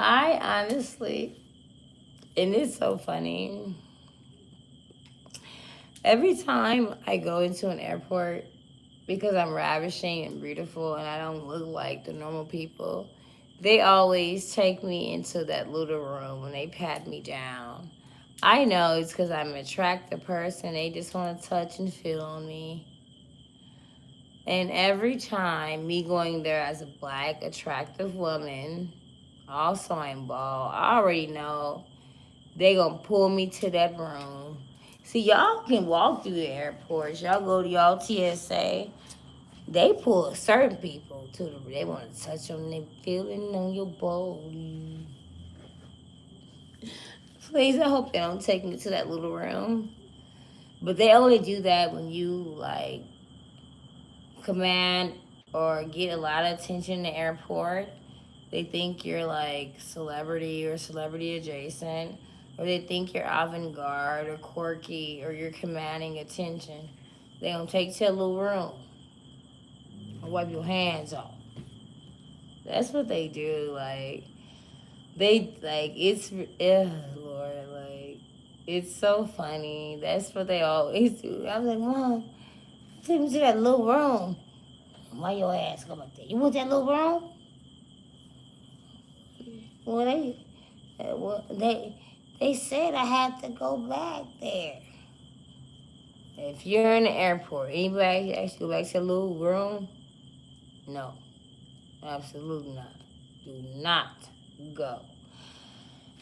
I honestly, and it's so funny. Every time I go into an airport, because I'm ravishing and beautiful and I don't look like the normal people, they always take me into that little room and they pat me down. I know it's because I'm an attractive person. They just want to touch and feel on me. And every time me going there as a black, attractive woman, also I'm bald, I already know they gonna pull me to that room. See, y'all can walk through the airports. Y'all go to y'all TSA. They pull certain people to the. They want to touch them. They feeling on your body. Please, I hope they don't take me to that little room. But they only do that when you like command or get a lot of attention in the airport. They think you're like celebrity or celebrity adjacent, or they think you're avant garde or quirky or you're commanding attention. They don't take you to a little room or wipe your hands off. That's what they do. Like they like it's Lord, like it's so funny. That's what they always do. I was like, Mom, take me to that little room. Why your ass come up there? You want that little room? Well, they said I had to go back there. If you're in the airport, anybody ask you to go back to the little room? No, absolutely not. Do not go.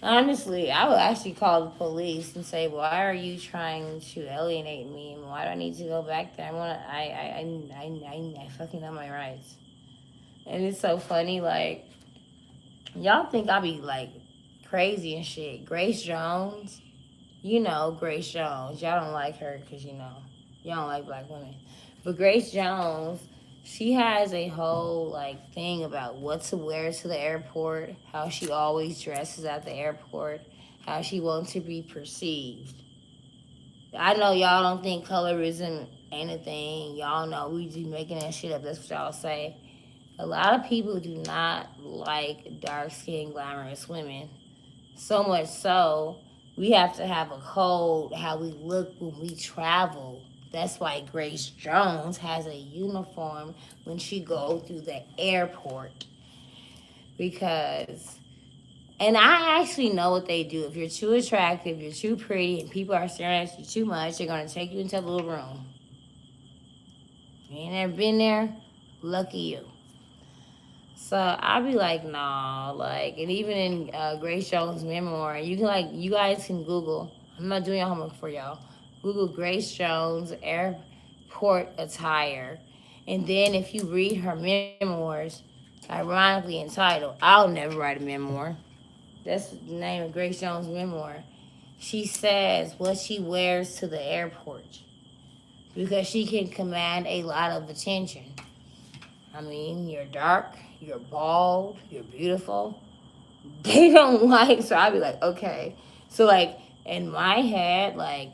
Honestly, I would actually call the police and say, "Why are you trying to alienate me? And why do I need to go back there? I fucking know my rights." And it's so funny, like y'all think I be like crazy and shit. Grace Jones, you know Grace Jones. Y'all don't like her because y'all don't like black women. But Grace Jones, she has a whole like thing about what to wear to the airport, how she always dresses at the airport, how she wants to be perceived. I know y'all don't think colorism ain't a thing. Y'all know we just making that shit up. That's what y'all say. A lot of people do not like dark skinned glamorous women. So much so, we have to have a code how we look when we travel. That's why Grace Jones has a uniform when she goes through the airport. Because, and I actually know what they do. If you're too attractive, you're too pretty, and people are staring at you too much, they're going to take you into a little room. You ain't never been there? Lucky you. So I'll be like, nah, like, and even in Grace Jones' memoir, you guys can Google. I'm not doing your homework for y'all. Google Grace Jones airport attire, and then if you read her memoirs, ironically entitled "I'll Never Write a Memoir," that's the name of Grace Jones' memoir. She says what she wears to the airport because she can command a lot of attention. I mean, you're dark, you're bald, you're beautiful. They don't like, so I'll be like, okay. So, like, in my head, like,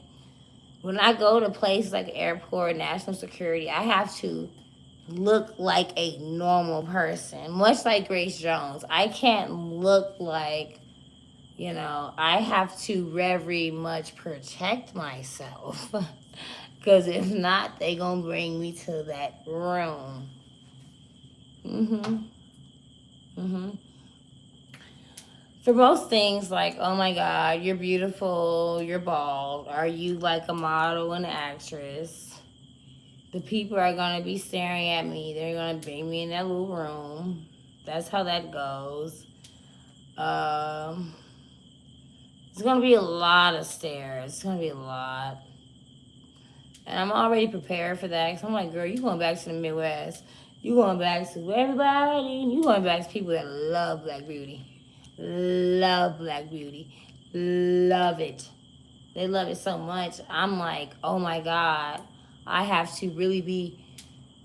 when I go to places like airport, national security, I have to look like a normal person. Much like Grace Jones. I can't look like, I have to very much protect myself. Because if not, they going to bring me to that room. Mm-hmm. Mm-hmm. For most things, like, oh my God, you're beautiful, you're bald, are you like a model and actress? The people are going to be staring at me. They're going to bring me in that little room. That's how that goes. Um, it's going to be a lot of stares. It's going to be a lot. And I'm already prepared for that. Because I'm like, girl, you going back to the Midwest. You going back to everybody. You going back to people that love Black Beauty. Love Black Beauty. Love it. They love it so much. I'm like, oh my God. I have to really be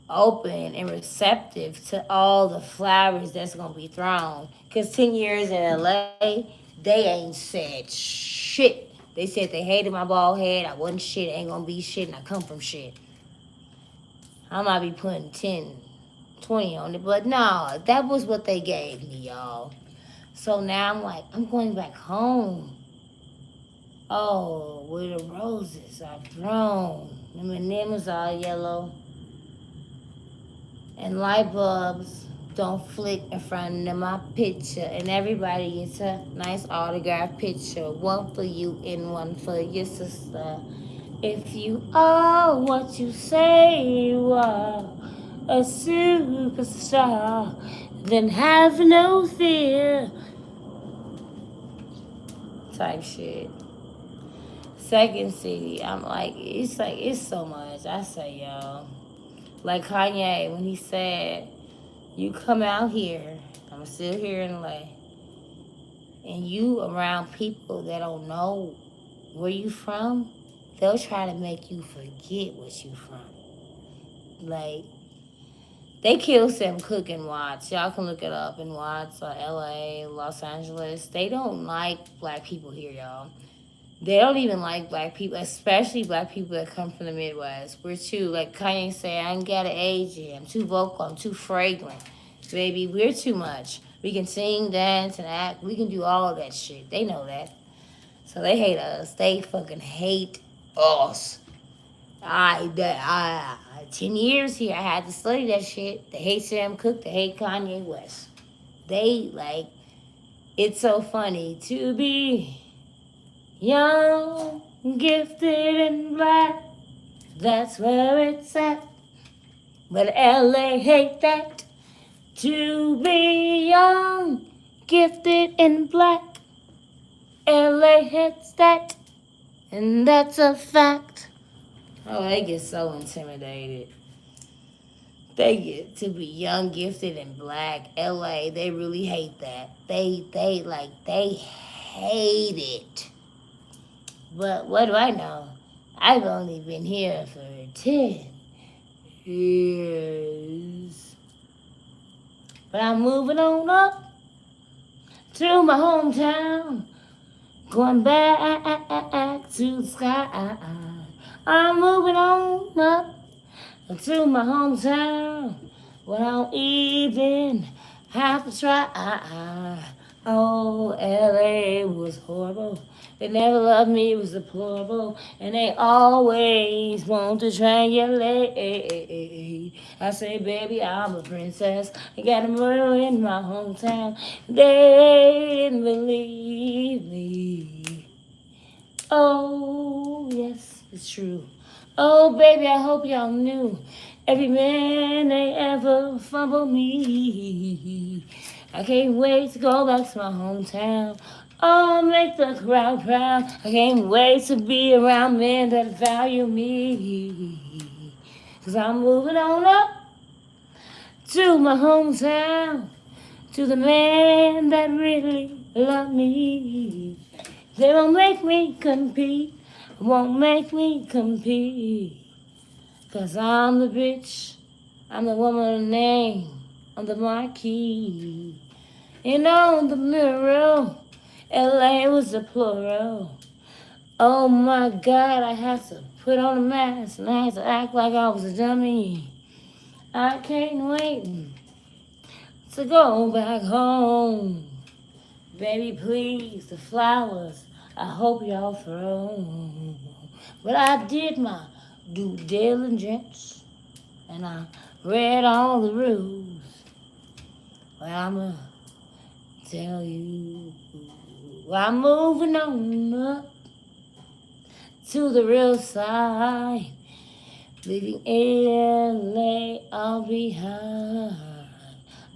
open and receptive to all the flowers that's going to be thrown. Because 10 years in LA, they ain't said shit. They said they hated my bald head. I wasn't shit. Ain't going to be shit. And I come from shit. I might be putting 10, 20 on it. But no, that was what they gave me, y'all. So now I'm like, I'm going back home. Oh, where the roses are thrown. The M&M's all yellow. And light bulbs don't flick in front of my picture. And everybody gets a nice autograph picture. One for you and one for your sister. If you are what you say you are, a superstar, then have no fear. Type shit. Second CD, I'm like, it's so much. I say, yo. Like Kanye, when he said, you come out here, I'm still here in LA, and you around people that don't know where you from, they'll try to make you forget what you from. Like, they killed Sam Cooke in Watts. Y'all can look it up in Watts, LA, Los Angeles. They don't like black people here, y'all. They don't even like black people, especially black people that come from the Midwest. We're too, like Kanye said, I ain't got an age yet. I'm too vocal. I'm too fragrant. Baby, we're too much. We can sing, dance, and act. We can do all of that shit. They know that. So they hate us. They fucking hate us. 10 years here, I had to study that shit. They hate Sam Cooke. They hate Kanye West. They, like, it's so funny to be young, gifted, and black. That's where it's at. But LA hate that. To be young, gifted, and black. LA hates that. And that's a fact. Oh, they get so intimidated. They get to be young, gifted, and black. LA, they really hate that. They hate it. But what do I know? I've only been here for 10 years. But I'm moving on up to my hometown. Going back to the sky. I'm moving on up to my hometown. Well, I don't even have to try. Oh, LA was horrible. They never loved me, it was deplorable. And they always want to triangulate. I say, baby, I'm a princess. I got a murder in my hometown. They didn't believe me. Oh, yes, it's true. Oh, baby, I hope y'all knew. Every man they ever fumbled me. I can't wait to go back to my hometown. Oh, make the crowd proud. I can't wait to be around men that value me. 'Cause I'm moving on up to my hometown. To the man that really love me. They won't make me compete. Won't make me compete. 'Cause I'm the bitch. I'm the woman of name. I'm the marquee. And on the mirror, LA was the plural. Oh my God, I had to put on a mask and I had to act like I was a dummy. I can't wait to go back home. Baby, please, the flowers, I hope y'all throw. But I did my due diligence and I read all the rules. But I'ma tell you, I'm moving on up to the real side, leaving LA all behind.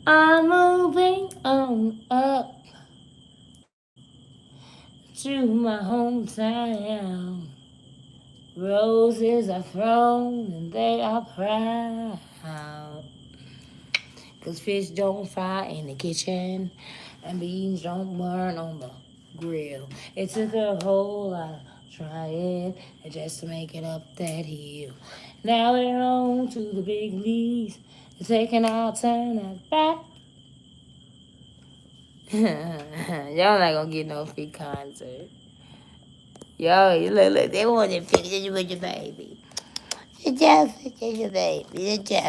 I'm moving on up to my hometown. Roses are thrown and they are proud. 'Cause fish don't fry in the kitchen and beans don't burn on the grill. It took a whole lot of trying just to make it up that hill. Now we're on to the big leagues. They're taking our turn at bat. Y'all not gonna get no free concert. Yo, look, they want their pictures with your baby. Your Jeff, your baby, your Jeff.